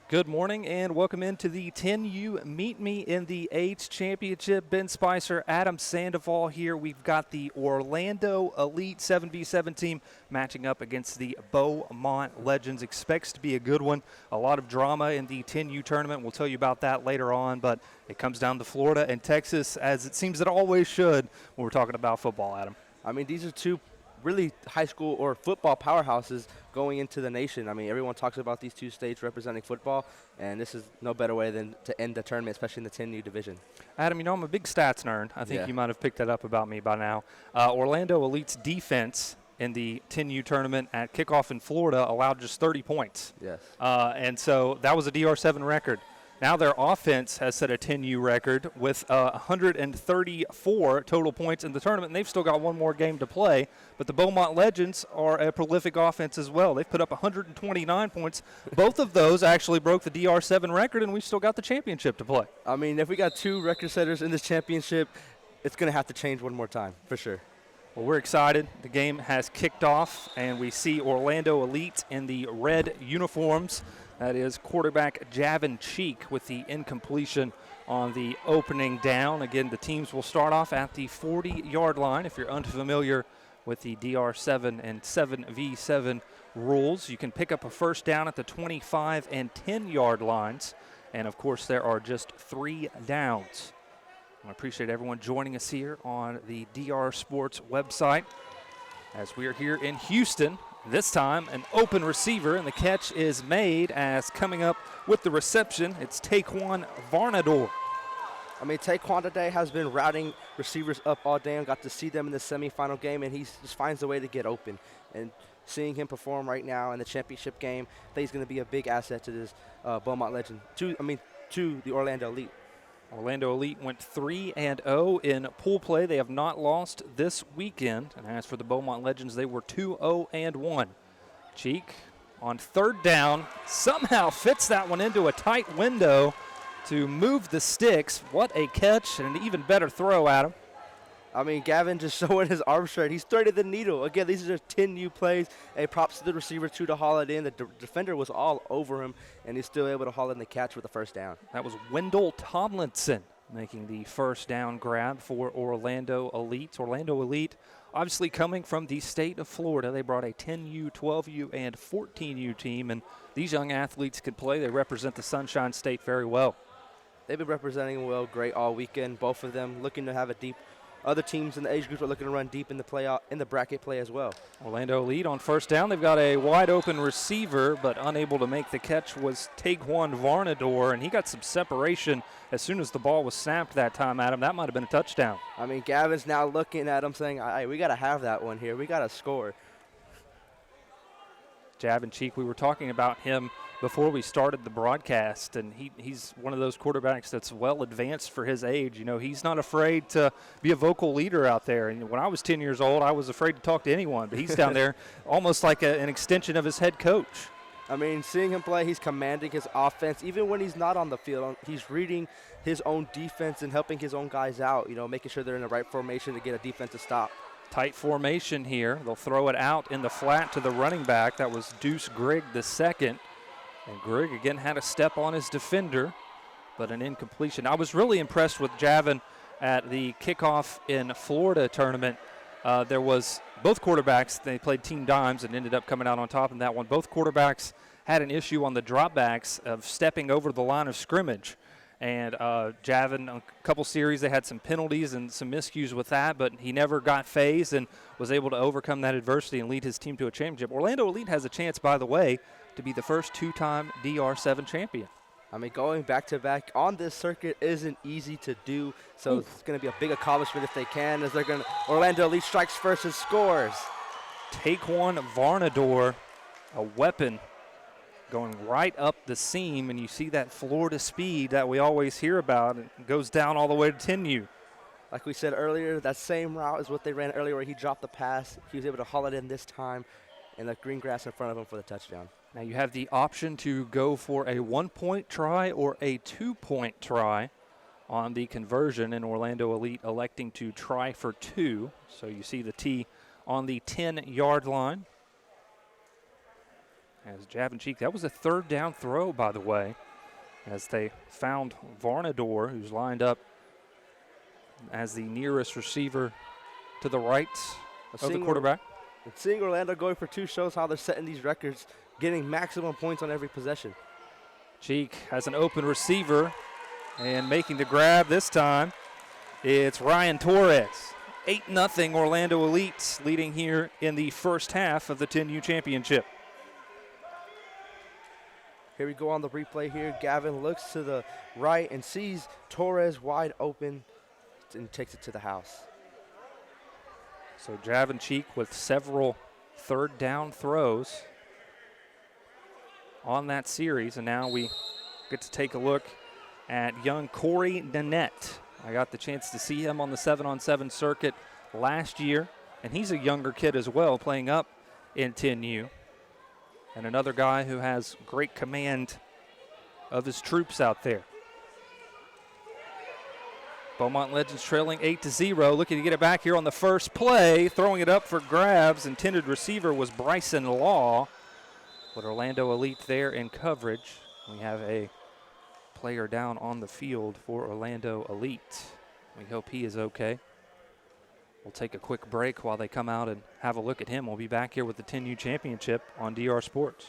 Good morning and welcome into the 10U Meet Me in the AIDS Championship. Ben Spicer, Adam Sandoval here. We've got the Orlando Elite 7v7 team matching up against the Beaumont Legends. Expects to be a good one. A lot of drama in the 10U tournament. We'll tell you about that later on, but it comes down to Florida and Texas, as it seems it always should when we're talking about football, Adam. I mean, these are two really high school or football powerhouses going into the nation. I mean, everyone talks about these two states representing football, and this is no better way than to end the tournament, especially in the 10U division. Adam, you know I'm a big stats nerd. I think you might have picked that up about me by now. Orlando Elite's defense in the 10U tournament at kickoff in Florida allowed just 30 points. Yes. And so that was a DR7 record. Now their offense has set a 10U record with 134 total points in the tournament, and they've still got one more game to play. But the Beaumont Legends are a prolific offense as well. They've put up 129 points. Both of those actually broke the DR7 record, and we've still got the championship to play. I mean, if we got two record setters in this championship, it's going to have to change one more time, for sure. Well, we're excited. The game has kicked off, and we see Orlando Elite in the red uniforms. That is quarterback Javin Cheek with the incompletion on the opening down. Again, the teams will start off at the 40-yard line. If you're unfamiliar with the DR7 and 7v7 rules, you can pick up a first down at the 25 and 10-yard lines. And, of course, there are just 3 downs. I appreciate everyone joining us here on the DR Sports website as we are here in Houston. This time, an open receiver, and the catch is made as coming up with the reception, it's Taquan Varnador. I mean, Taquan today has been routing receivers up all day and got to see them in the semifinal game, and he just finds a way to get open. And seeing him perform right now in the championship game, I think he's going to be a big asset to this Beaumont Legend, to the Orlando Elite. Orlando Elite went 3-0 in pool play. They have not lost this weekend. And as for the Beaumont Legends, they were 2-0-1. Cheek on third down somehow fits that one into a tight window to move the sticks. What a catch and an even better throw, Adam. I mean, Gavin just showing his arm strength. He's threaded the needle. Again, these are 10U plays. Hey, props to the receiver, too, to haul it in. The defender was all over him, and he's still able to haul in the catch with the first down. That was Wendell Tomlinson making the first down grab for Orlando Elite. Orlando Elite obviously coming from the state of Florida. They brought a 10U, 12U, and 14U team, and these young athletes could play. They represent the Sunshine State very well. They've been representing well great all weekend, both of them looking to have a deep. Other teams in the age group are looking to run deep in the playoff, in the bracket play as well. Orlando Elite on first down. They've got a wide open receiver, but unable to make the catch was Taquan Varnador, and he got some separation as soon as the ball was snapped that time, Adam. That might have been a touchdown. I mean, Gavin's now looking at him saying, "Hey, we got to have that one here. We got to score." Javin Cheek, we were talking about him before we started the broadcast, and he's one of those quarterbacks that's well advanced for his age. You know, he's not afraid to be a vocal leader out there. And when I was 10 years old, I was afraid to talk to anyone, but he's down there almost like an extension of his head coach. I mean, seeing him play, he's commanding his offense. Even when he's not on the field, he's reading his own defense and helping his own guys out, you know, making sure they're in the right formation to get a defensive stop. Tight formation here. They'll throw it out in the flat to the running back. That was Deuce Grigg the second. And Grigg again had a step on his defender, but an incompletion. I was really impressed with Javin at the kickoff in Florida tournament. There was both quarterbacks, they played team dimes and ended up coming out on top in that one. Both quarterbacks had an issue on the dropbacks of stepping over the line of scrimmage. And Javin, a couple series, they had some penalties and some miscues with that, but he never got phased and was able to overcome that adversity and lead his team to a championship. Orlando Elite has a chance, by the way, to be the first 2-time DR7 champion. I mean, going back-to-back on this circuit isn't easy to do, so It's going to be a big accomplishment if they can, as they're going to Orlando Elite strikes first and scores. Taquan Varnador, a weapon going right up the seam, and you see that Florida speed that we always hear about. It goes down all the way to 10U. Like we said earlier, that same route is what they ran earlier where he dropped the pass. He was able to haul it in this time, and the green grass in front of him for the touchdown. Now you have the option to go for a 1-point try or a 2-point try on the conversion, and Orlando Elite electing to try for 2. So you see the T on the 10-yard line. as Javin Cheek. That was a third down throw, by the way, as they found Varnador, who's lined up as the nearest receiver to the right of the quarterback. Seeing Orlando going for 2 shows how they're setting these records, getting maximum points on every possession. Cheek has an open receiver and making the grab this time. It's Ryan Torres. 8-0 Orlando Elites leading here in the first half of the 10U championship. Here we go on the replay here. Gavin looks to the right and sees Torres wide open and takes it to the house. So Javin Cheek with several third down throws on that series, and now we get to take a look at young Corey Nanette. I got the chance to see him on the 7-on-7 circuit last year, and he's a younger kid as well, playing up in 10U. And another guy who has great command of his troops out there. Beaumont Legends trailing 8-0, looking to get it back here on the first play, throwing it up for grabs. Intended receiver was Bryson Law, but Orlando Elite there in coverage. We have a player down on the field for Orlando Elite. We hope he is okay. We'll take a quick break while they come out and have a look at him. We'll be back here with the 10U championship on DR Sports.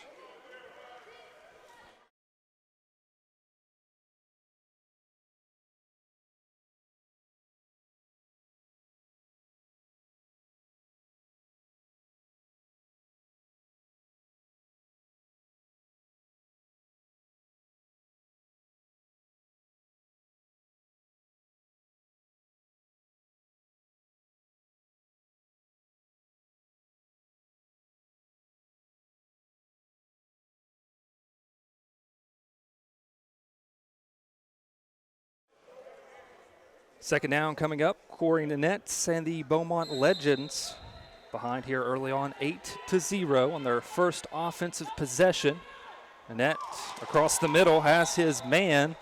Second down coming up. Corey Nanette and the Beaumont Legends behind here early on, 8-0 on their first offensive possession. Nanette across the middle has his man,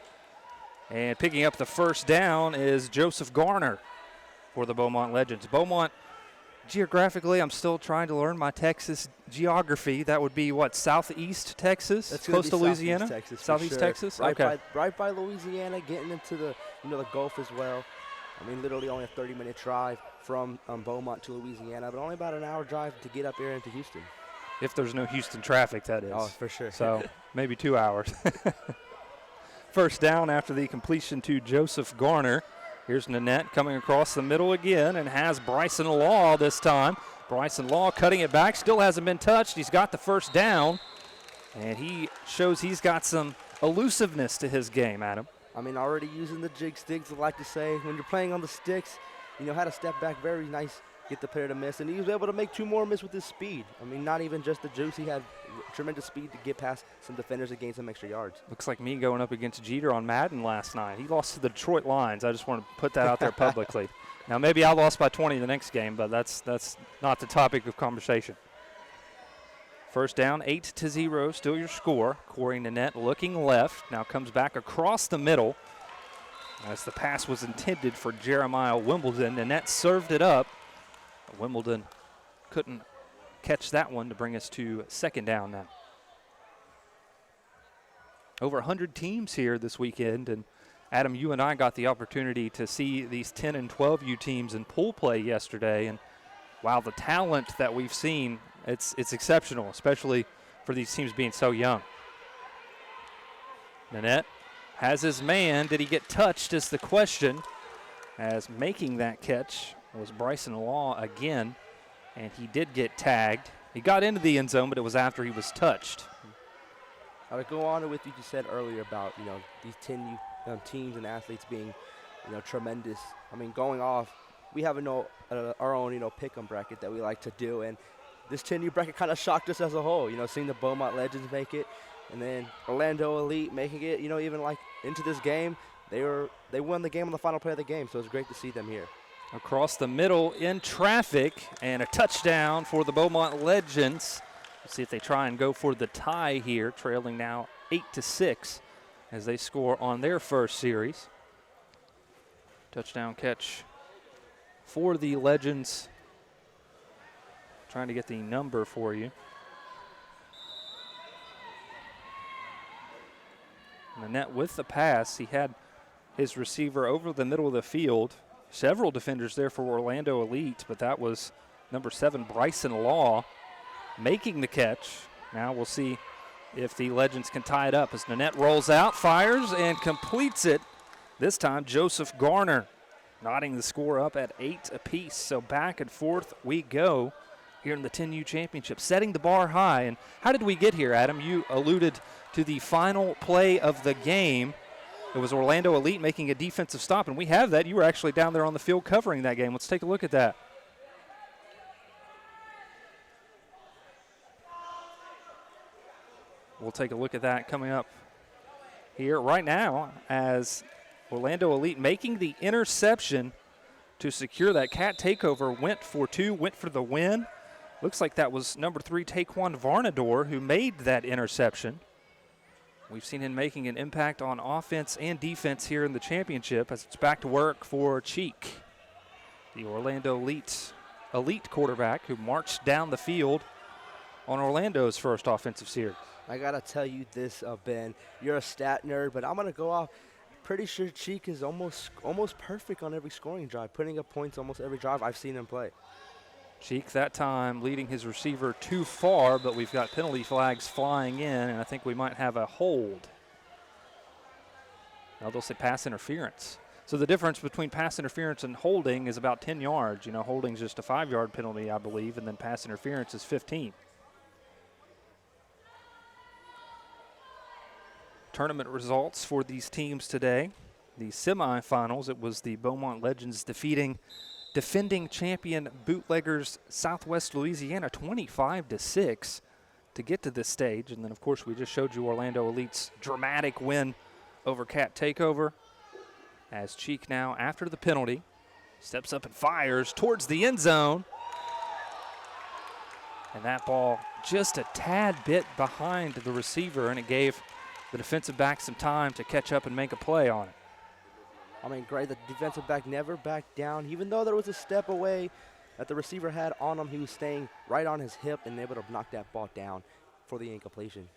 and picking up the first down is Joseph Garner for the Beaumont Legends. Beaumont, geographically, I'm still trying to learn my Texas geography. That would be what, southeast Texas? That's close to Louisiana? Southeast Texas? Right, okay. Right by Louisiana, getting into the the Gulf as well. I mean, literally only a 30-minute drive from Beaumont to Louisiana, but only about an hour drive to get up here into Houston. If there's no Houston traffic, that is. Oh, for sure. So maybe 2 hours. First down after the completion to Joseph Garner. Here's Nanette coming across the middle again and has Bryson Law this time. Bryson Law cutting it back, still hasn't been touched. He's got the first down, and he shows he's got some elusiveness to his game, Adam. I mean, already using the jig sticks, I like to say. When you're playing on the sticks, how to step back, very nice, get the player to miss. And he was able to make 2 more miss with his speed. I mean, not even just the juice. He had tremendous speed to get past some defenders and gain some extra yards. Looks like me going up against Jeter on Madden last night. He lost to the Detroit Lions. I just want to put that out there publicly. Now, maybe I lost by 20 the next game, but that's not the topic of conversation. First down, 8-0, still your score. Corey Nanette looking left, now comes back across the middle as the pass was intended for Jeremiah Wimbledon. Nanette served it up. Wimbledon couldn't catch that one to bring us to second down now. Over 100 teams here this weekend, and Adam, you and I got the opportunity to see these 10 and 12U teams in pool play yesterday, and wow, the talent that we've seen, it's exceptional, especially for these teams being so young. Nanette has his man. Did he get touched is the question, as making that catch was Bryson Law again, and he did get tagged. He got into the end zone, but it was after he was touched. I would go on with what you said earlier about, these 10 teams and athletes being, tremendous. I mean, going off, we have our own, pick-em bracket that we like to do, and this 10U bracket kind of shocked us as a whole, seeing the Beaumont Legends make it, and then Orlando Elite making it, even like into this game. They won the game on the final play of the game, so it's great to see them here. Across the middle in traffic, and a touchdown for the Beaumont Legends. Let's see if they try and go for the tie here, trailing now 8-6 as they score on their first series. Touchdown catch for the Legends. Trying to get the number for you. Nanette with the pass. He had his receiver over the middle of the field. Several defenders there for Orlando Elite, but that was number 7, Bryson Law, making the catch. Now we'll see if the Legends can tie it up as Nanette rolls out, fires, and completes it. This time, Joseph Garner knotting the score up at 8 apiece. So back and forth we go here in the 10U Championship, setting the bar high. And how did we get here, Adam? You alluded to the final play of the game. It was Orlando Elite making a defensive stop, and we have that. You were actually down there on the field covering that game. Let's take a look at that. We'll take a look at that coming up here right now as Orlando Elite making the interception to secure that cat takeover. Went for 2, went for the win. Looks like that was number 3, Taekwon Varnador, who made that interception. We've seen him making an impact on offense and defense here in the championship as it's back to work for Cheek, the Orlando elite quarterback who marched down the field on Orlando's first offensive series. I got to tell you this, Ben. You're a stat nerd, but I'm going to go off. Pretty sure Cheek is almost perfect on every scoring drive, putting up points almost every drive I've seen him play. Cheek that time leading his receiver too far, but we've got penalty flags flying in, and I think we might have a hold. Now they'll say pass interference. So the difference between pass interference and holding is about 10 yards. You know, holding's just a 5-yard penalty, I believe, and then pass interference is 15. Tournament results for these teams today. The semifinals, it was the Beaumont Legends defeating defending champion Bootleggers Southwest Louisiana 25-6 to get to this stage. And then, of course, we just showed you Orlando Elite's dramatic win over Cat Takeover as Cheek now, after the penalty, steps up and fires towards the end zone. And that ball just a tad bit behind the receiver, and it gave the defensive back some time to catch up and make a play on it. I mean, great. The defensive back never backed down. Even though there was a step away that the receiver had on him, he was staying right on his hip and able to knock that ball down for the incompletion.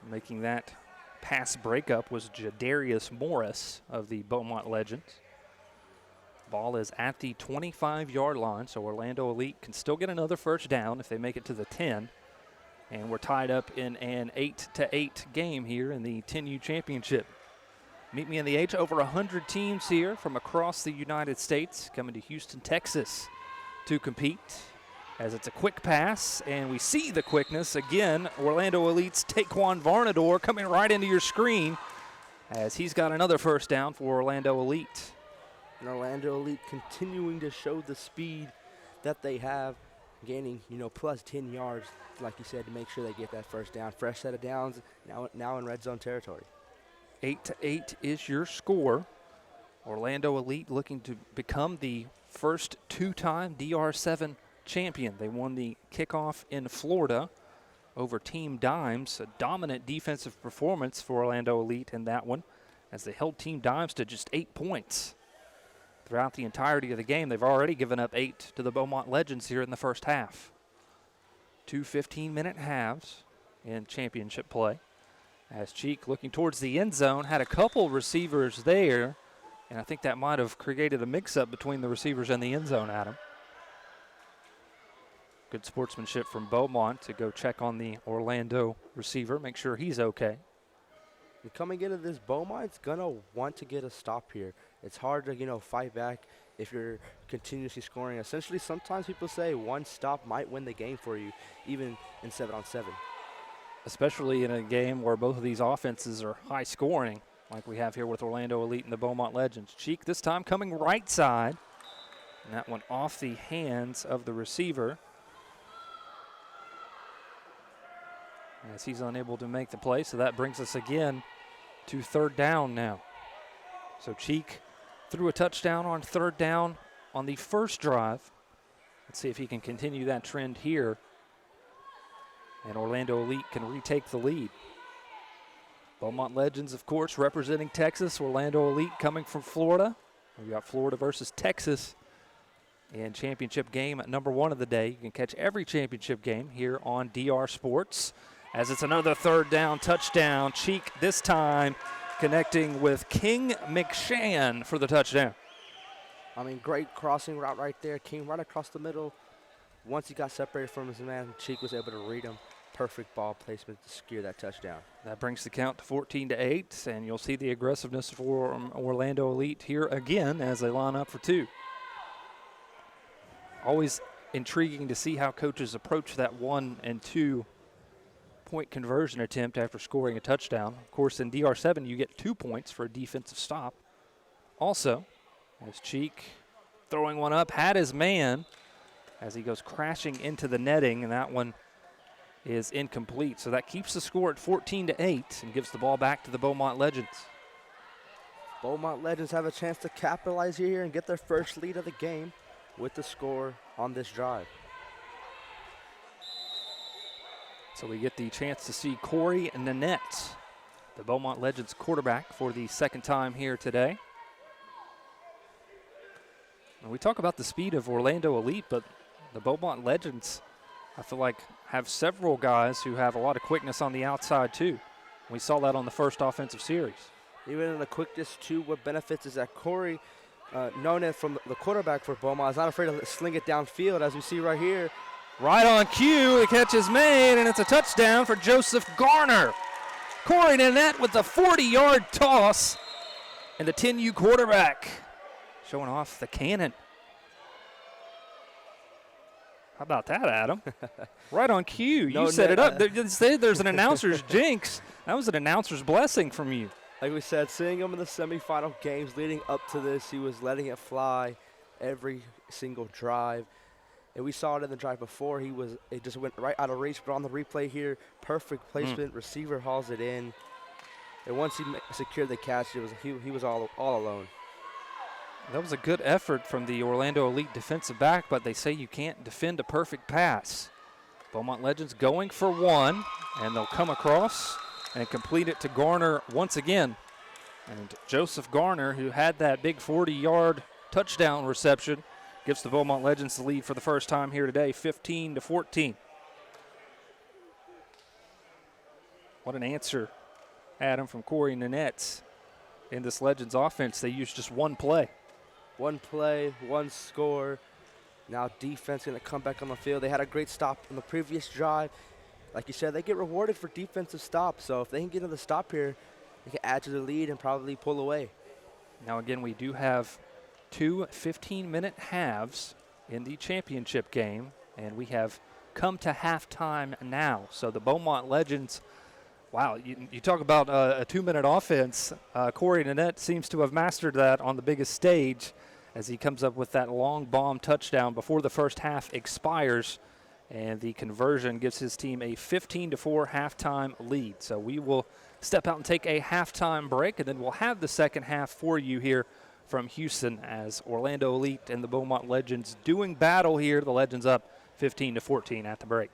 Making that pass breakup was Jadarius Morris of the Beaumont Legends. Ball is at the 25-yard line, so Orlando Elite can still get another first down if they make it to the 10. And we're tied up in an 8-8 game here in the 10U Championship. Meet Me in the H. Over 100 teams here from across the United States coming to Houston, Texas to compete. As it's a quick pass, and we see the quickness again. Orlando Elite's Taekwon Varnador coming right into your screen as he's got another first down for Orlando Elite. And Orlando Elite continuing to show the speed that they have, gaining, plus 10 yards, like you said, to make sure they get that first down. Fresh set of downs, now in red zone territory. 8-8 is your score. Orlando Elite looking to become the first 2-time DR7 champion. They won the kickoff in Florida over Team Dimes. A dominant defensive performance for Orlando Elite in that one as they held Team Dimes to just 8 points. Throughout the entirety of the game, they've already given up 8 to the Beaumont Legends here in the first half. 2 15-minute halves in championship play. As Cheek looking towards the end zone, had a couple receivers there, and I think that might have created a mix-up between the receivers and the end zone, Adam. Good sportsmanship from Beaumont to go check on the Orlando receiver, make sure he's okay. And coming into this, Beaumont's going to want to get a stop here. It's hard to, fight back if you're continuously scoring. Essentially, sometimes people say one stop might win the game for you, even in 7-on-7. Especially in a game where both of these offenses are high scoring, like we have here with Orlando Elite and the Beaumont Legends. Cheek this time coming right side, and that one off the hands of the receiver as he's unable to make the play. So that brings us again to third down now. So Cheek threw a touchdown on third down on the first drive. Let's see if he can continue that trend here, and Orlando Elite can retake the lead. Beaumont Legends, of course, representing Texas. Orlando Elite coming from Florida. We've got Florida versus Texas in championship game number 1 of the day. You can catch every championship game here on DR Sports. as it's another third down touchdown. Cheek this time connecting with King McShann for the touchdown. I mean, great crossing route right there. King right across the middle. Once he got separated from his man, Cheek was able to read him. Perfect ball placement to secure that touchdown. That brings the count to 14-8, and you'll see the aggressiveness for Orlando Elite here again as they line up for two. Always intriguing to see how coaches approach that 1 and 2 point conversion attempt after scoring a touchdown. Of course, in DR7, you get 2 points for a defensive stop. Also, as Cheek throwing one up, had his man as he goes crashing into the netting, and that one is incomplete. So that keeps the score at 14-8 and gives the ball back to the Beaumont Legends. Beaumont Legends have a chance to capitalize here and get their first lead of the game with the score on this drive. So we get the chance to see Corey Nanette, the Beaumont Legends quarterback, for the second time here today. And we talk about the speed of Orlando Elite, but the Beaumont Legends, I feel like, have several guys who have a lot of quickness on the outside too. We saw that on the first offensive series. Even in the quickness too, what benefits is that Corey, known as from the quarterback for Beaumont, is not afraid to sling it downfield, as we see right here. Right on cue, the catch is made, and it's a touchdown for Joseph Garner. Corey Nanette with the 40-yard toss, and the 10U quarterback showing off the cannon. How about that, Adam? Right on cue. You set it up. There's an announcer's jinx. That was an announcer's blessing from you. Like we said, seeing him in the semifinal games leading up to this, he was letting it fly every single drive. And we saw it in the drive before. It just went right out of reach, but on the replay here, perfect placement. Receiver hauls it in. And once he secured the catch, he was all alone. That was a good effort from the Orlando Elite defensive back, but they say you can't defend a perfect pass. Beaumont Legends going for one, and they'll come across and complete it to Garner once again. And Joseph Garner, who had that big 40-yard touchdown reception, gives the Beaumont Legends the lead for the first time here today, 15-14. What an answer, Adam, from Corey Nanette. In this Legends offense, they used just one play. One play, one score. Now defense going to come back on the field. They had a great stop in the previous drive. Like you said, they get rewarded for defensive stops. So if they can get another stop here, they can add to the lead and probably pull away. Now again, we do have 2 15-minute halves in the championship game, and we have come to halftime now. So the Beaumont Legends, wow, you talk about a 2-minute offense. Corey Nanette seems to have mastered that on the biggest stage as he comes up with that long bomb touchdown before the first half expires, and the conversion gives his team a 15-4 halftime lead. So we will step out and take a halftime break, and then we'll have the second half for you here from Houston as Orlando Elite and the Beaumont Legends doing battle here. The Legends up 15-14 at the break.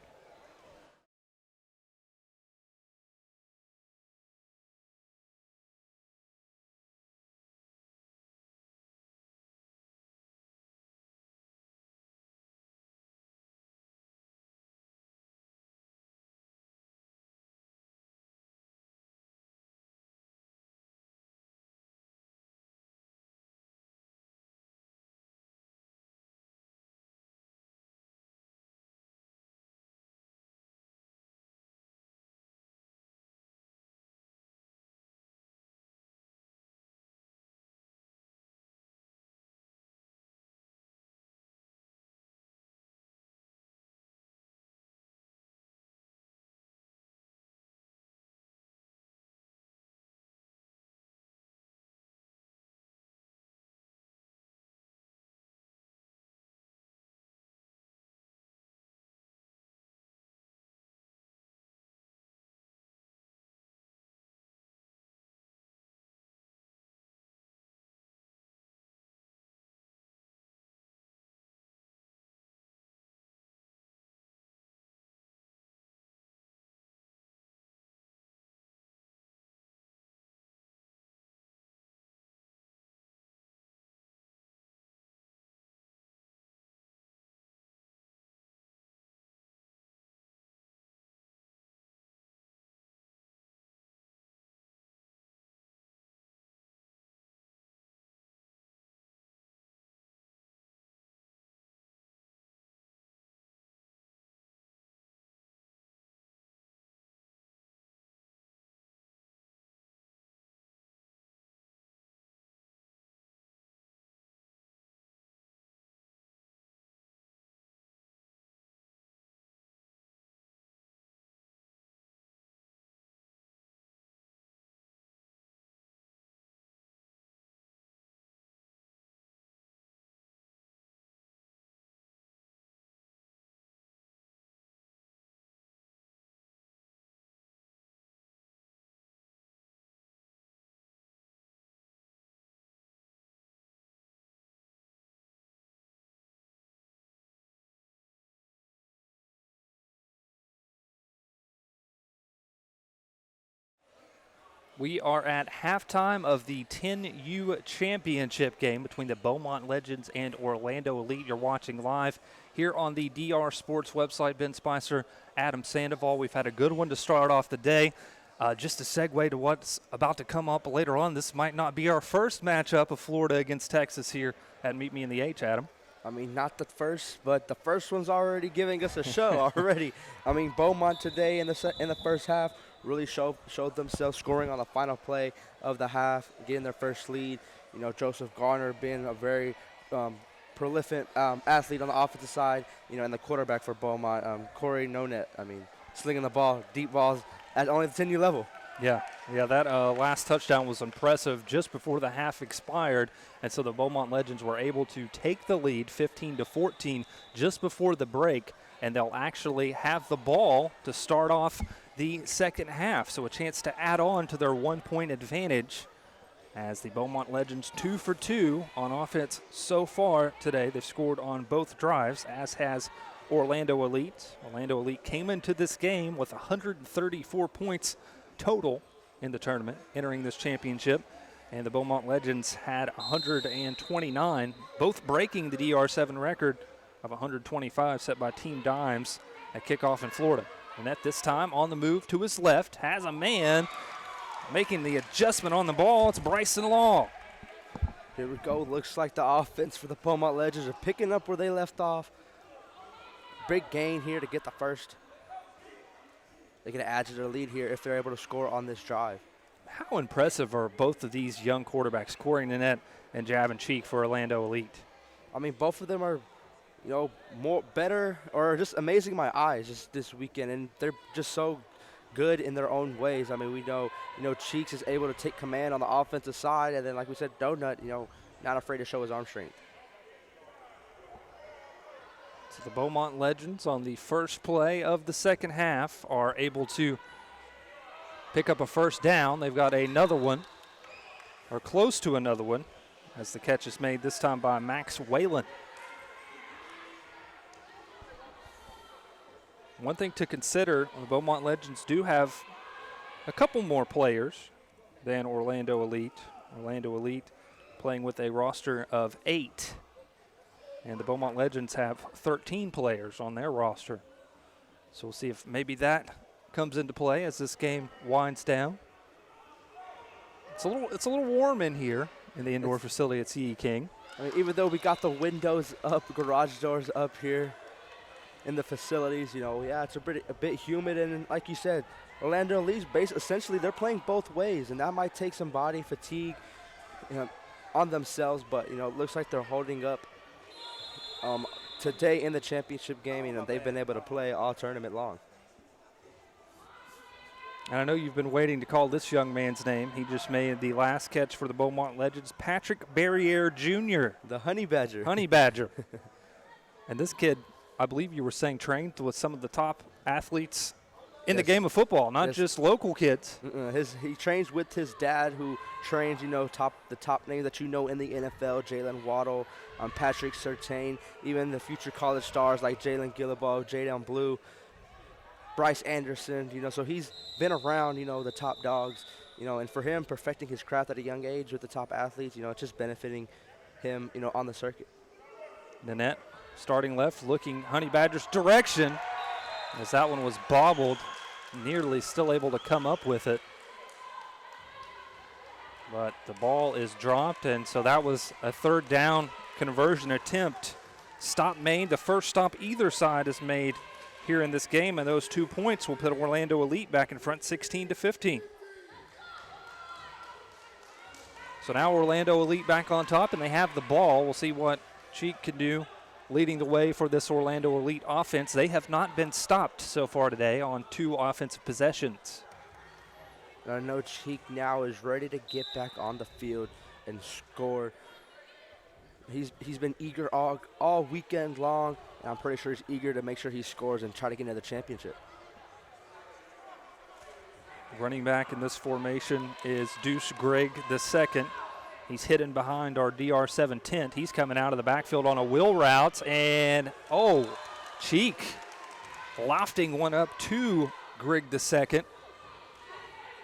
We are at halftime of the 10U championship game between the Beaumont Legends and Orlando Elite. You're watching live here on the DR Sports website. Ben Spicer, Adam Sandoval. We've had a good one to start off the day. Just a segue to what's about to come up later on. This might not be our first matchup of Florida against Texas here at Meet Me in the H, Adam. I mean, not the first, but the first one's already giving us a show already. I mean, Beaumont today in the first half really showed themselves, scoring on the final play of the half, getting their first lead. You know, Joseph Garner being a very prolific athlete on the offensive side, you know, and the quarterback for Beaumont, Corey Nonet, I mean, slinging the ball, deep balls at only the 10U level. Yeah, that last touchdown was impressive just before the half expired, and so the Beaumont Legends were able to take the lead 15-14 just before the break, and they'll actually have the ball to start off the second half, so a chance to add on to their 1-point advantage as the Beaumont Legends 2 for 2 on offense so far today. They've scored on both drives, as has Orlando Elite. Orlando Elite came into this game with 134 points total in the tournament entering this championship, and the Beaumont Legends had 129, both breaking the DR7 record of 125 set by Team Dimes at kickoff in Florida. And at this time, on the move to his left, has a man making the adjustment on the ball. It's Bryson Law. Here we go. Looks like the offense for the Beaumont Legends are picking up where they left off. Big gain here to get the first. They're going to add to their lead here if they're able to score on this drive. How impressive are both of these young quarterbacks, Corey Nanette and Javin Cheek for Orlando Elite? I mean, both of them are, you know, more better or just amazing in my eyes just this weekend, and they're just so good in their own ways. I mean, we know, you know, Cheeks is able to take command on the offensive side, and then, like we said, Donut, you know, not afraid to show his arm strength. So the Beaumont Legends on the first play of the second half are able to pick up a first down. They've got another one, or close to another one, as the catch is made this time by Max Whalen. One thing to consider, the Beaumont Legends do have a couple more players than Orlando Elite. Orlando Elite playing with a roster of 8. And the Beaumont Legends have 13 players on their roster. So we'll see if maybe that comes into play as this game winds down. It's a little warm in here in the indoor facility at CE King. I mean, even though we got the windows up, garage doors up here in the facilities, you know, yeah, it's a bit humid, and like you said, Orlando Elite's essentially they're playing both ways, and that might take some body fatigue, you know, on themselves. But you know, it looks like they're holding up today in the championship game. You know, they've been able to play all tournament long. And I know you've been waiting to call this young man's name. He just made the last catch for the Beaumont Legends, Patrick Barriere Jr. The Honey Badger. Honey Badger. And this kid, I believe you were saying, trained with some of the top athletes in the game of football, not just local kids. He trains with his dad, who trains, you know, the top names that you know in the NFL, Jalen Waddle, Patrick Surtain, even the future college stars like Jalen Guillebeau, Jaden Blue, Bryce Anderson, you know, so he's been around, you know, the top dogs, you know, and for him, perfecting his craft at a young age with the top athletes, you know, it's just benefiting him, you know, on the circuit. Nanette starting left, looking Honey Badger's direction, as that one was bobbled, nearly still able to come up with it. But the ball is dropped, and so that was a third down conversion attempt. Stop made, the first stop either side is made here in this game, and those 2 points will put Orlando Elite back in front 16-15. So now Orlando Elite back on top, and they have the ball. We'll see what Cheek can do leading the way for this Orlando Elite offense. They have not been stopped so far today on 2 offensive possessions. I know Cheek now is ready to get back on the field and score. He's been eager all weekend long, and I'm pretty sure he's eager to make sure he scores and try to get into the championship. Running back in this formation is Deuce Grigg II. He's hidden behind our DR7 tent. He's coming out of the backfield on a wheel route, and Cheek lofting one up to Grigg II.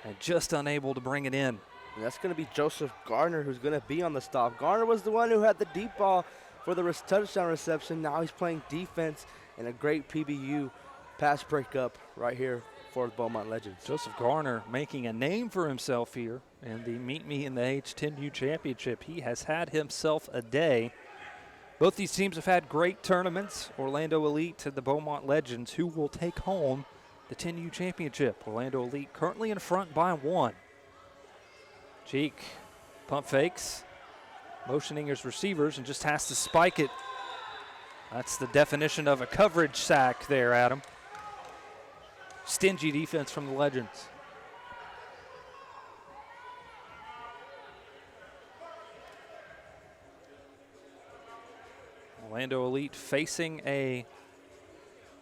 and just unable to bring it in. And that's going to be Joseph Garner who's going to be on the stop. Garner was the one who had the deep ball for the touchdown reception. Now he's playing defense and a great PBU pass breakup right here for the Beaumont Legends. Joseph Garner making a name for himself here in the Meet Me in the H10U Championship. He has had himself a day. Both these teams have had great tournaments. Orlando Elite and the Beaumont Legends, who will take home the 10U Championship. Orlando Elite currently in front by 1. Cheek pump fakes, motioning his receivers, and just has to spike it. That's the definition of a coverage sack there, Adam. Stingy defense from the Legends. Orlando Elite facing a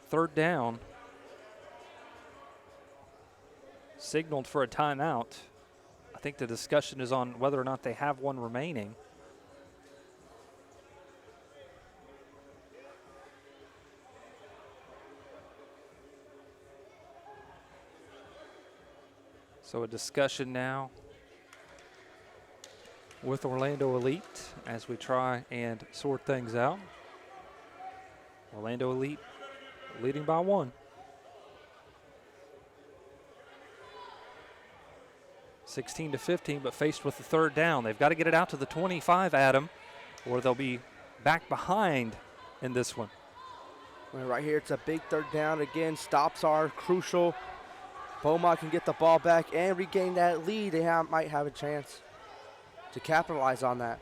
third down. Signaled for a timeout. I think the discussion is on whether or not they have one remaining. So a discussion now with Orlando Elite as we try and sort things out. Orlando Elite leading by 1. 16-15, but faced with the third down. They've got to get it out to the 25, Adam, or they'll be back behind in this one. Well, right here, it's a big third down. Again, stops are crucial. Beaumont can get the ball back and regain that lead. They might have a chance to capitalize on that.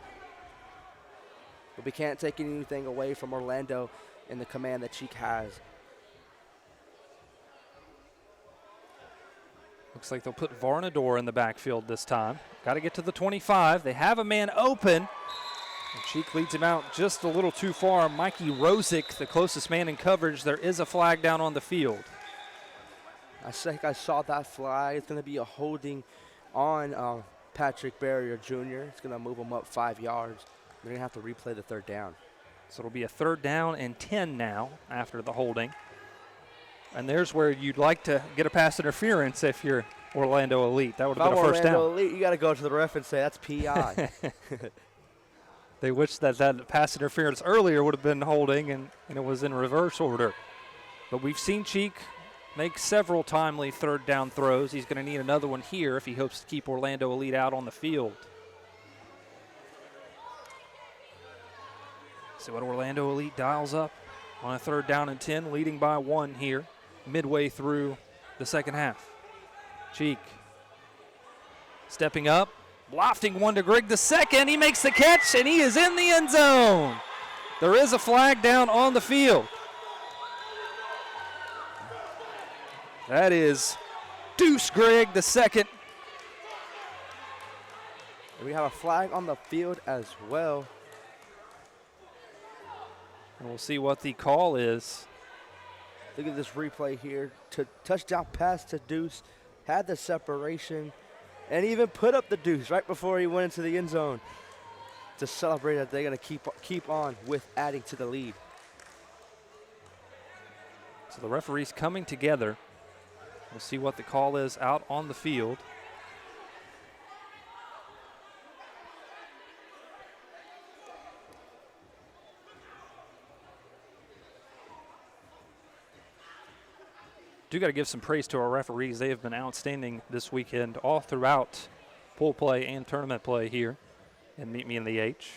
But we can't take anything away from Orlando in the command that Cheek has. Looks like they'll put Varnador in the backfield this time. Got to get to the 25. They have a man open. And Cheek leads him out just a little too far. Mikey Rosick, the closest man in coverage. There is a flag down on the field. I think I saw that flag. It's going to be a holding on Patrick Barrier Jr. It's going to move him up 5 yards. They're going to have to replay the third down. So it'll be a 3rd down and 10 now after the holding. And there's where you'd like to get a pass interference if you're Orlando Elite. That would have been a first Orlando down. Elite, you got to go to the ref and say that's PI. They wish that pass interference earlier would have been holding and it was in reverse order. But we've seen Cheek make several timely 3rd down throws. He's going to need another one here if he hopes to keep Orlando Elite out on the field. See what Orlando Elite dials up on a 3rd down and 10, leading by 1 here, midway through the second half. Cheek stepping up, lofting one to Grigg the second. He makes the catch, and he is in the end zone. There is a flag down on the field. That is Deuce Grigg the second. We have a flag on the field as well. And we'll see what the call is. Look at this replay here. Touchdown pass to Deuce. Had the separation. And even put up the Deuce right before he went into the end zone to celebrate that they're going to keep on with adding to the lead. So the referees coming together. We'll see what the call is out on the field. Do got to give some praise to our referees. They have been outstanding this weekend all throughout pool play and tournament play here in Meet Me in the H.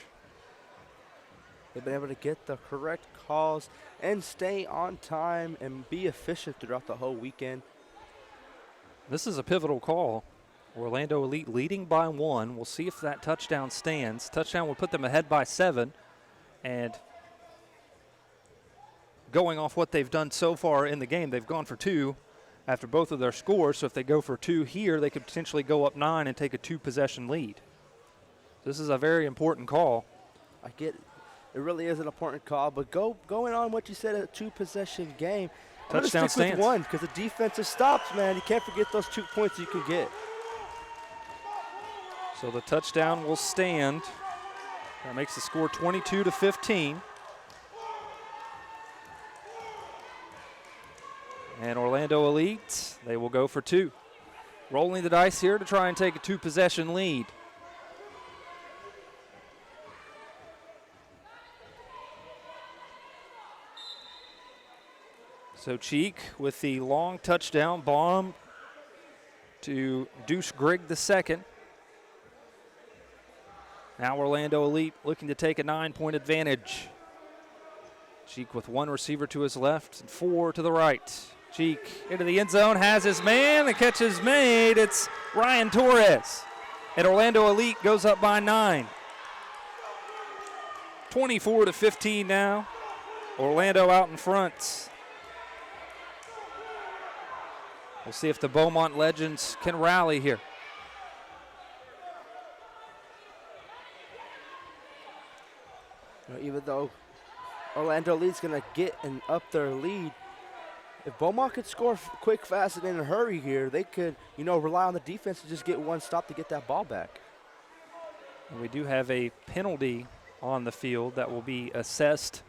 They've been able to get the correct calls and stay on time and be efficient throughout the whole weekend. This is a pivotal call. Orlando Elite leading by 1. We'll see if that touchdown stands. Touchdown will put them ahead by 7. And going off what they've done so far in the game, they've gone for 2 after both of their scores. So if they go for 2 here, they could potentially go up 9 and take a 2-possession lead. This is a very important call. I get it. It really is an important call, but going on what you said, a 2-possession game. Touchdown stands. stands. With 1 because the defensive stops, man. You can't forget those 2 points you can get. So the touchdown will stand. That makes the score 22-15. And Orlando Elite, they will go for 2. rolling the dice here to try and take a 2-possession lead. So Cheek with the long touchdown bomb to Deuce Grigg II. Now Orlando Elite looking to take a 9-point advantage. Cheek with 1 receiver to his left and 4 to the right. Cheek into the end zone, has his man. The catch is made. It's Ryan Torres. And Orlando Elite goes up by 9. 24-15 now. Orlando out in front. We'll see if the Beaumont Legends can rally here. Even though Orlando Elite's going to get and up their lead, if Beaumont could score quick, fast, and in a hurry here, they could, rely on the defense to just get one stop to get that ball back. And we do have a penalty on the field that will be assessed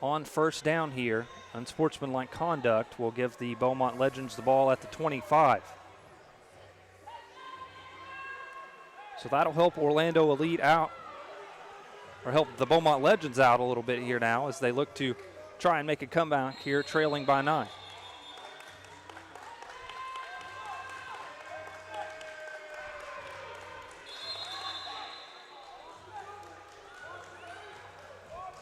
on first down here. Unsportsmanlike conduct will give the Beaumont Legends the ball at the 25. So that'll help Orlando Elite out, or help the Beaumont Legends out a little bit here now as they look to try and make a comeback here, trailing by 9.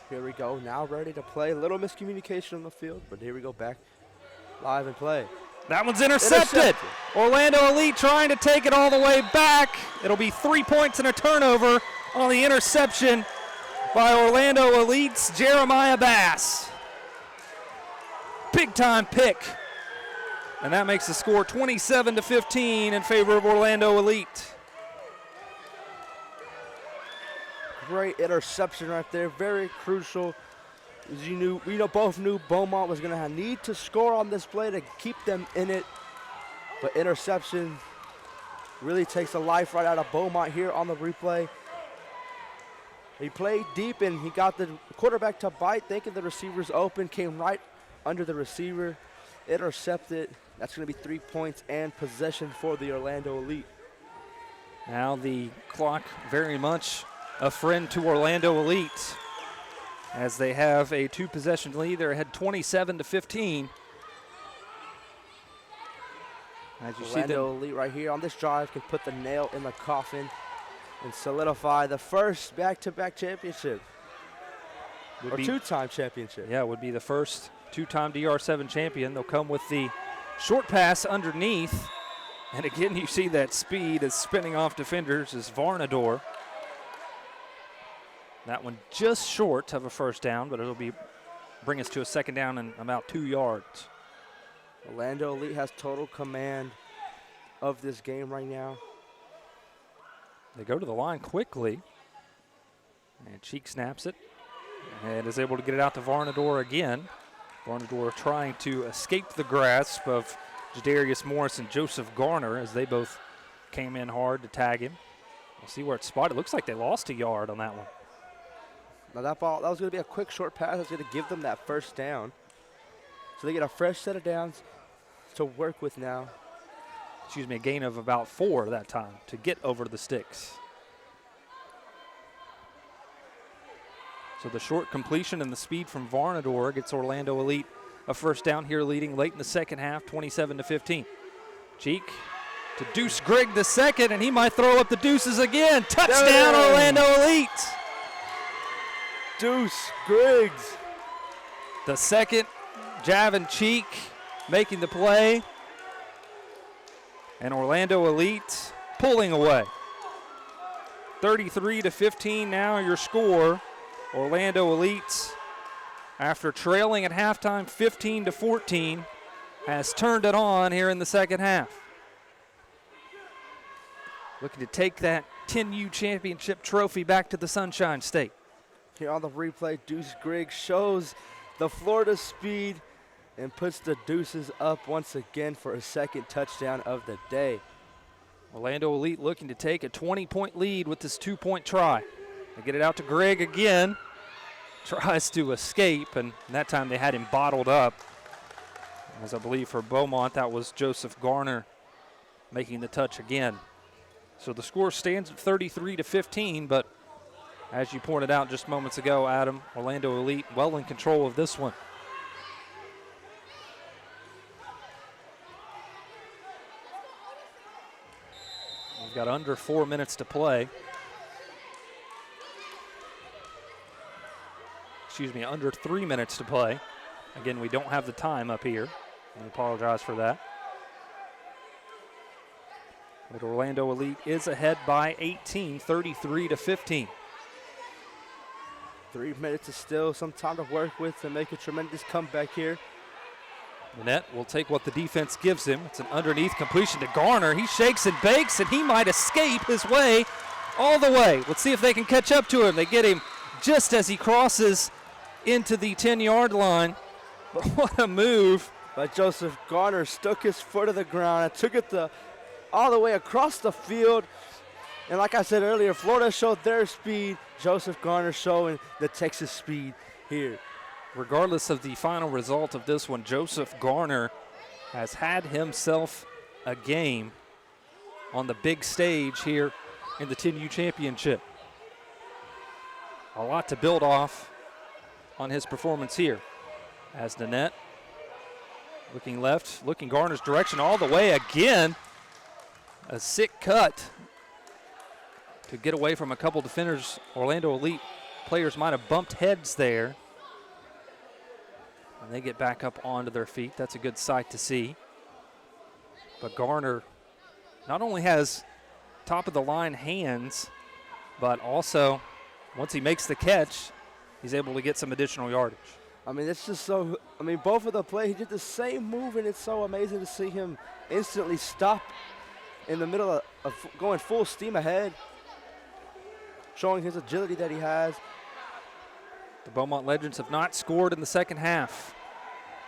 Here we go, now ready to play. A little miscommunication on the field, but here we go, back live and play. That one's intercepted. Orlando Elite trying to take it all the way back. It'll be 3 points and a turnover on the interception by Orlando Elite's Jeremiah Bass. Big time pick. And that makes the score 27-15 in favor of Orlando Elite. Great interception right there, very crucial. As we both knew Beaumont was going to need to score on this play to keep them in it. But interception really takes the life right out of Beaumont here on the replay. He played deep and he got the quarterback to bite, thinking the receiver's open, came right under the receiver, intercepted. That's going to be 3 points and possession for the Orlando Elite. Now the clock very much a friend to Orlando Elite as they have a 2-possession lead. They're ahead 27-15. As you see them, Elite right here on this drive can put the nail in the coffin and solidify the first back-to-back championship. Or 2-time championship. Yeah, it would be the first 2-time DR7 champion. They'll come with the short pass underneath. And again, you see that speed is spinning off defenders as Varnador. That one just short of a first down, but it'll bring us to a second down and about 2 yards. Orlando Elite has total command of this game right now. They go to the line quickly, and Cheek snaps it and is able to get it out to Varnador again. Varnador trying to escape the grasp of Jadarius Morris and Joseph Garner as they both came in hard to tag him. We'll see where it's spotted. It looks like they lost a yard on that one. Now that was going to be a quick short pass that's going to give them that first down. So they get a fresh set of downs to work with now. Excuse me, a gain of about 4 that time to get over the sticks. So the short completion and the speed from Varnador gets Orlando Elite a first down here, leading late in the second half, 27-15. Cheek to Deuce Grigg II, and he might throw up the deuces again. Touchdown, Orlando Elite. Deuce Griggs. The second, Javin Cheek making the play. And Orlando Elite pulling away. 33-15 now your score. Orlando Elite, after trailing at halftime 15-14, has turned it on here in the second half. Looking to take that 10U championship trophy back to the Sunshine State. Here on the replay, Deuce Griggs shows the Florida speed and puts the Deuces up once again for a second touchdown of the day. Orlando Elite looking to take a 20-point lead with this 2-point try. They get it out to Grigg again. Tries to escape, and that time they had him bottled up. As I believe for Beaumont, that was Joseph Garner making the touch again. So the score stands at 33-15, but as you pointed out just moments ago, Adam, Orlando Elite well in control of this one. We've got under 4 minutes to play. Excuse me, under 3 minutes to play. Again, we don't have the time up here. I apologize for that. But Orlando Elite is ahead by 18, 33-15. 3 minutes is still some time to work with to make a tremendous comeback here. Nanette will take what the defense gives him. It's an underneath completion to Garner. He shakes and bakes, and he might escape his way all the way. Let's see if they can catch up to him. They get him just as he crosses into the 10-yard line. But what a move. But Joseph Garner stuck his foot to the ground and took it all the way across the field. And like I said earlier, Florida showed their speed. Joseph Garner showing the Texas speed here. Regardless of the final result of this one, Joseph Garner has had himself a game on the big stage here in the 10U championship. A lot to build off on his performance here. As Nanette looking left, looking Garner's direction all the way again. A sick cut to get away from a couple defenders. Orlando Elite players might have bumped heads there. And they get back up onto their feet. That's a good sight to see. But Garner not only has top of the line hands, but also once he makes the catch, he's able to get some additional yardage. I mean, it's just so, both of the play, he did the same move, and it's so amazing to see him instantly stop in the middle of going full steam ahead, showing his agility that he has. The Beaumont Legends have not scored in the second half.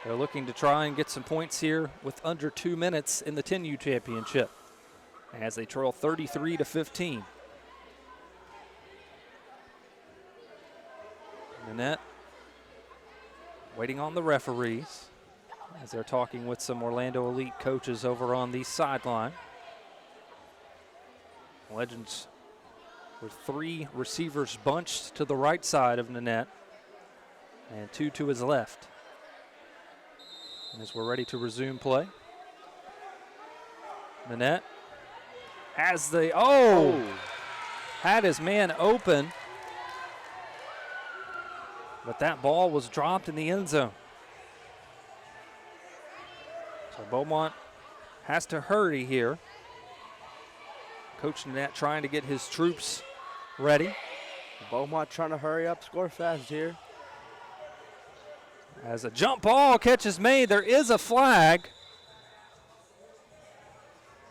They're looking to try and get some points here with under 2 minutes in the 10U championship as they trail 33-15. Nanette waiting on the referees as they're talking with some Orlando Elite coaches over on the sideline. Legends with 3 receivers bunched to the right side of Nanette and 2 to his left. And as we're ready to resume play, Nanette has the, had his man open, but that ball was dropped in the end zone. So Beaumont has to hurry here. Coach Nanette trying to get his troops ready. Beaumont trying to hurry up, score fast here. As a jump ball catch is made, there is a flag.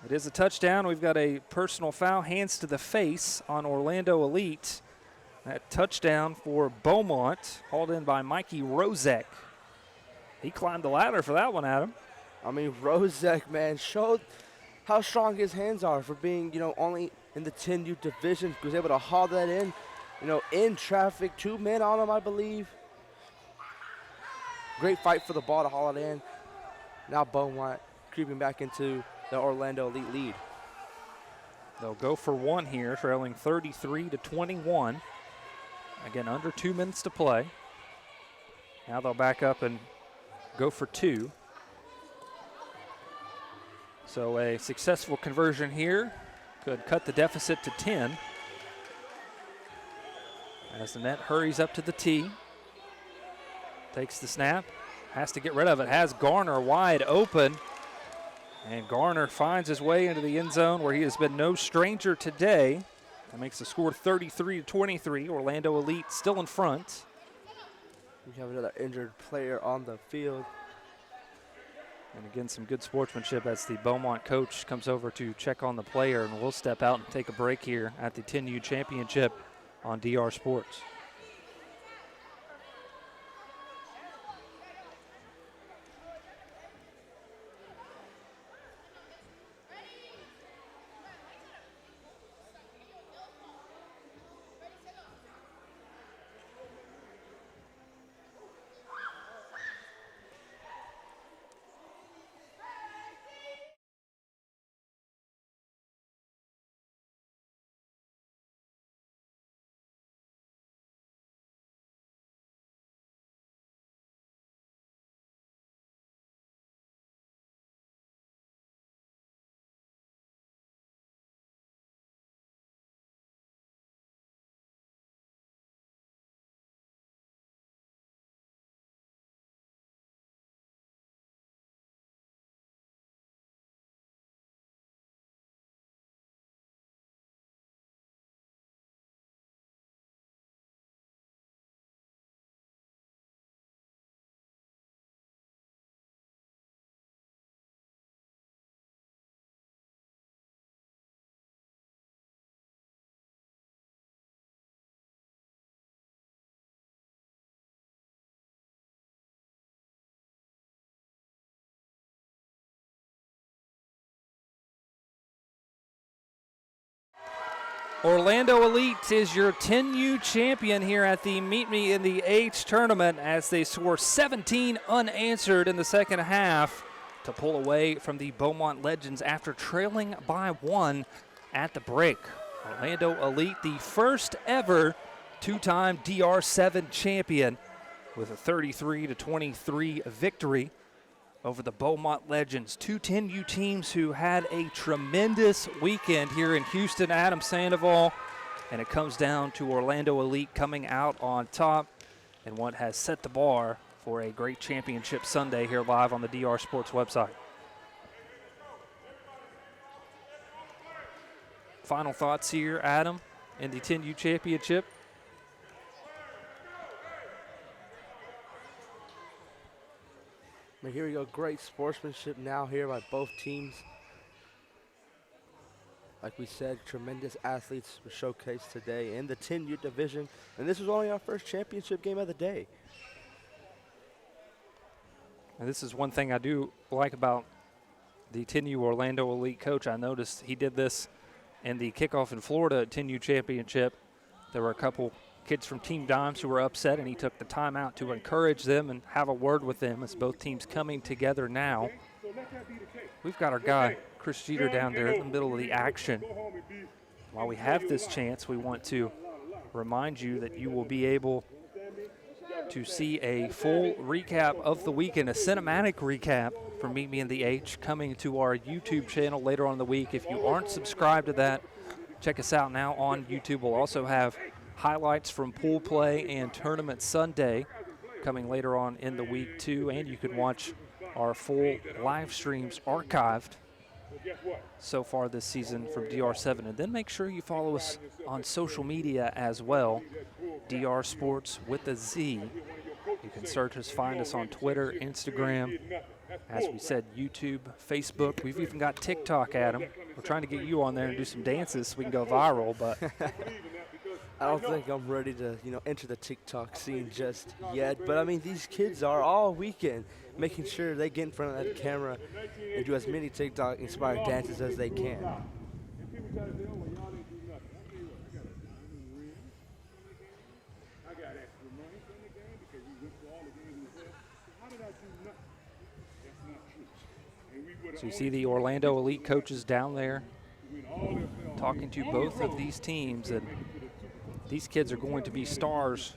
It is a touchdown. We've got a personal foul, hands to the face on Orlando Elite. That touchdown for Beaumont, hauled in by Mikey Rozek. He climbed the ladder for that one, Adam. Rozek, man, showed how strong his hands are for being, only in the 10U division. He was able to haul that in, in traffic. 2 men on him, I believe. Great fight for the ball to haul it in. Now Beaumont creeping back into the Orlando Elite lead. They'll go for 1 here, trailing 33-21. Again, under 2 minutes to play. Now they'll back up and go for 2. So a successful conversion here could cut the deficit to 10. As the net hurries up to the tee. Takes the snap, has to get rid of it, has Garner wide open. And Garner finds his way into the end zone where he has been no stranger today. That makes the score 33-23. Orlando Elite still in front. We have another injured player on the field. And again, some good sportsmanship as the Beaumont coach comes over to check on the player, and we'll step out and take a break here at the 10U championship on DR Sports. Orlando Elite is your 10U champion here at the Meet Me in the H tournament as they score 17 unanswered in the second half to pull away from the Beaumont Legends after trailing by 1 at the break. Orlando Elite, the first ever two-time DR7 champion, with a 33-23 victory over the Beaumont Legends. Two 10U teams who had a tremendous weekend here in Houston. Adam Sandoval, and it comes down to Orlando Elite coming out on top and what has set the bar for a great championship Sunday here live on the DR Sports website. Final thoughts here, Adam, in the 10U championship. But here we go, great sportsmanship now here by both teams. Like we said, tremendous athletes were showcased today in the 10U division, and this was only our first championship game of the day. And this is one thing I do like about the 10U Orlando Elite coach. I noticed he did this in the kickoff in Florida 10U championship. There were a couple kids from Team Dimes who were upset, and he took the time out to encourage them and have a word with them as both teams coming together now. We've got our guy, Chris Jeter, down there in the middle of the action. While we have this chance, we want to remind you that you will be able to see a full recap of the weekend, a cinematic recap from Meet Me in the H, coming to our YouTube channel later on in the week. If you aren't subscribed to that, check us out now on YouTube. We'll also have highlights from pool play and tournament Sunday coming later on in the week too, and you can watch our full live streams archived so far this season from DR7. And then make sure you follow us on social media as well, DR Sports with a Z. You can search us, find us on Twitter, Instagram, as we said, YouTube, Facebook. We've even got TikTok, Adam. We're trying to get you on there and do some dances so we can go viral, but I don't think I'm ready to, enter the TikTok scene just yet. But, I mean, these kids are all weekend making sure they get in front of that camera and do as many TikTok-inspired dances as they can. So you see the Orlando Elite coaches down there talking to both of these teams, and these kids are going to be stars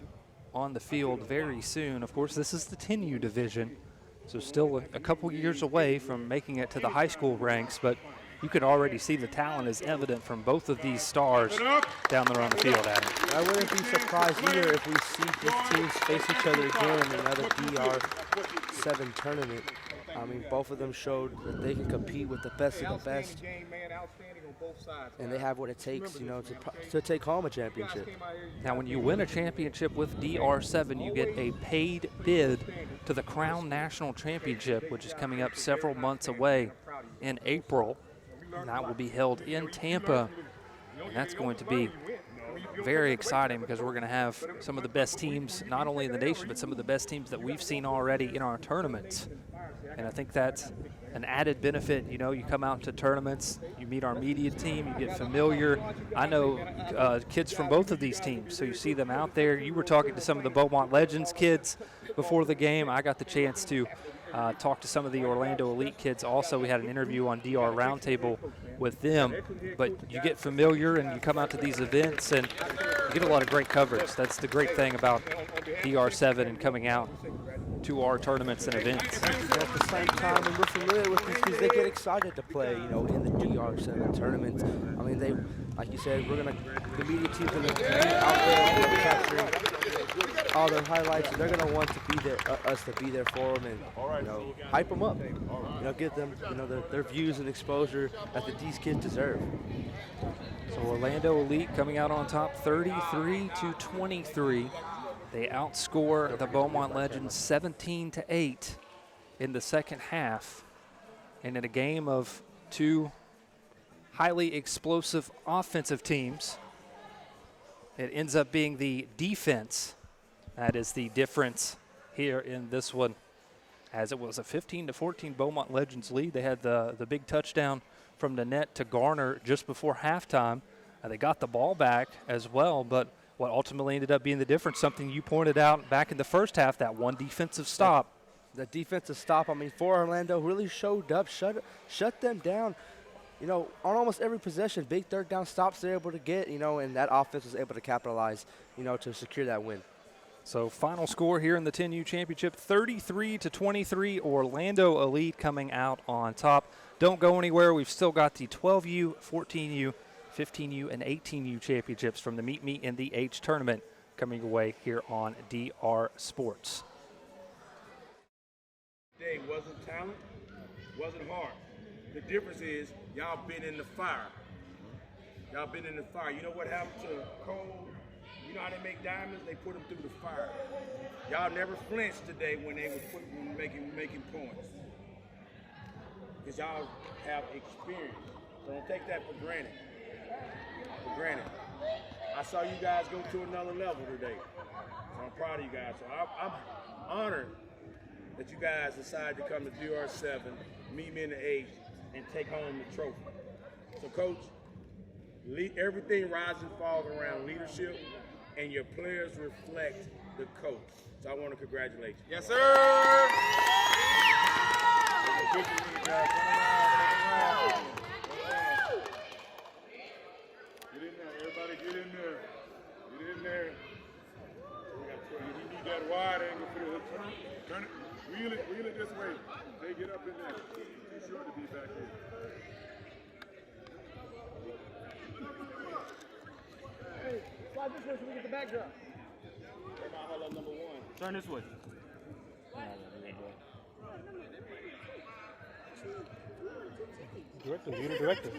on the field very soon. Of course, this is the 10U division, so still a couple years away from making it to the high school ranks, but you can already see the talent is evident from both of these stars down there on the field, Adam. I wouldn't be surprised either if we see these teams face each other again in another DR7 tournament. I mean, both of them showed that they can compete with the best of the best, and they have what it takes, to take home a championship. Now, when you win a championship with DR7, you get a paid bid to the Crown National Championship, which is coming up several months away in April, and that will be held in Tampa, and that's going to be very exciting because we're going to have some of the best teams, not only in the nation, but some of the best teams that we've seen already in our tournaments. And I think that's an added benefit. You come out to tournaments, you meet our media team, you get familiar. I know kids from both of these teams, so you see them out there. You were talking to some of the Beaumont Legends kids before the game. I got the chance to talk to some of the Orlando Elite kids also. We had an interview on DR Roundtable with them. But you get familiar and you come out to these events and you get a lot of great coverage. That's the great thing about DR7 and coming out to our tournaments and events. At the same time, when we're familiar with these kids, they get excited to play, in the DR7 tournaments. I mean, they, like you said, the media team's going to be out there capturing all their highlights, and they're going to want to be there, us to be there for them, and hype them up. Give them, their views and exposure that these kids deserve. So Orlando Elite coming out on top, 33-23. They outscore the Beaumont Legends 17-8 in the second half. And in a game of two highly explosive offensive teams, it ends up being the defense that is the difference here in this one, as it was a 15-14 Beaumont Legends lead. They had the big touchdown from the net to Garner just before halftime. They got the ball back as well, but what ultimately ended up being the difference, something you pointed out back in the first half, that one defensive stop. The defensive stop, I mean, for Orlando really showed up, shut them down. You know, on almost every possession, big third down stops they're able to get, you know, and that offense was able to capitalize, you know, to secure that win. So final score here in the 10U championship, 33-23, Orlando Elite coming out on top. Don't go anywhere. We've still got the 12U, 14U, 15U, and 18U championships from the Meet Me in the H tournament coming away here on DR Sports. Today wasn't talent, wasn't hard. The difference is y'all been in the fire. Y'all been in the fire. You know what happened to Cole? You know how they make diamonds? They put them through the fire. Y'all never flinched today when they was making points. Because y'all have experience. So don't take that for granted. For granted. I saw you guys go to another level today. So I'm proud of you guys. So I'm honored that you guys decided to come to DR7, meet me in the H, and take home the trophy. So, Coach, everything rises and falls around leadership, and your players reflect the coach. So I want to congratulate you. Yes, sir! Get in there, everybody get in there. Get in there. You need that wide angle for the turn it. Wheel it this way. They get up in there. Too short to be back here. Hey, slide this way so we get the backdrop. Number one. Turn this way. Direct him, direct him.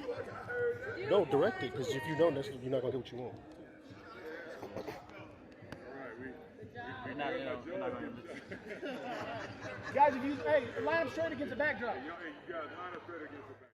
No, direct it, because if you don't, you're not going to get what you want. We're not going to. Guys, if you line up straight against the backdrop. You guys line up straight against the back.